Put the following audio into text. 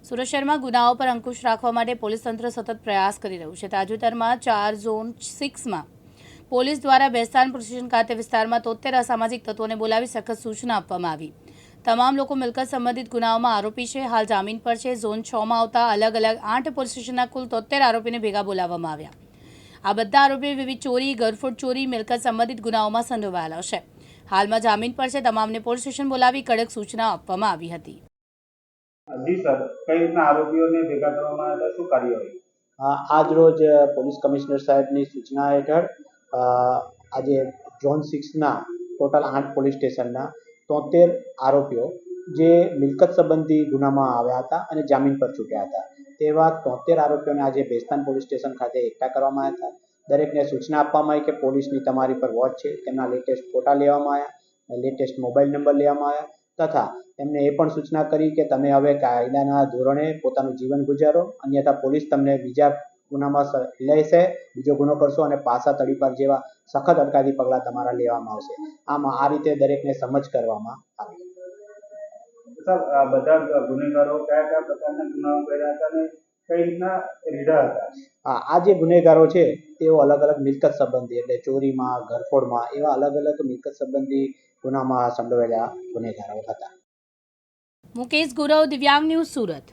સુરત શહેરમાં ગુનાઓ પર અંકુશ રાખવા માટે પોલીસ તંત્ર સતત પ્રયાસ કરી રહ્યું છે। તાજેતરમાં 4 ઝોન 6માં પોલીસ દ્વારા બેસ્તાન પોલીસ સ્ટેશન ખાતે વિસ્તારમાં 73 અસામાજિક તત્વોને બોલાવી સખત સૂચના આપવામાં આવી। તમામ લોકો મિલકત સંબંધિત ગુનાઓમાં આરોપી છે, હાલ જામીન પર છે। ઝોન 6માં આવતા અલગ અલગ 8 પોલીસ સ્ટેશનના કુલ 73 આરોપીને ભેગા બોલાવવામાં આવ્યા। આ બધા આરોપીઓ વિવિધ ચોરી, ગરફોડ ચોરી, મિલકત સંબંધિત ગુનાઓમાં સંડોવાયેલા છે। હાલમાં જામીન પર છે। તમામને પોલીસ સ્ટેશન બોલાવી કડક સૂચના આપવામાં આવી હતી। જી સર, કઈ રીતના આરોપીઓને ભેગા કરવામાં આવ્યા હતા, શું કાર્યવાહી? આજ રોજ પોલીસ કમિશનર સાહેબની સૂચના હેઠળ આજે ઝોન 6ના ટોટલ 8 પોલીસ સ્ટેશનના 73 આરોપીઓ જે મિલકત સંબંધી ગુનામાં આવ્યા હતા અને જામીન પર છૂટ્યા હતા તેવા 73 આરોપીઓને આજે બેસ્તાન પોલીસ સ્ટેશન ખાતે એકઠા કરવામાં આવ્યા હતા। દરેકને સૂચના આપવામાં આવી કે પોલીસની તમારી પર વોચ છે। તેમના લેટેસ્ટ ફોટા લેવામાં આવ્યા, લેટેસ્ટ મોબાઈલ નંબર લેવામાં આવ્યા તથા એમને એ પણ સૂચના કરી કે તમે હવે કાયદાના ધોરણે પોતાનું જીવન ગુજારો, અન્યથા પોલીસ તમને બીજા ગુનામાં લેશે, બીજો ગુનો કરશો અને પાછા તડીપાર જેવા સખત અટકાયતી પગલાં તમારા લેવામાં આવશે। આમાં આ રીતે દરેકને સમજ કરવામાં આવી। સર, બધા ગુનેગારો કયા પ્રકારના ગુનાઓ કર્યા હતા અને કઈ રીતના રીઢા હતા? આ જે ગુનેગારો છે તેઓ અલગ અલગ મિલકત સંબંધી એટલે ચોરીમાં, ઘરફોડમાં એવા અલગ અલગ મિલકત સંબંધી ગુનામાં સંડોવાયેલા ગુનેગારો હતા। મુકેશ ગુરવ, દિવ્યાંગ ન્યૂઝ, સુરત।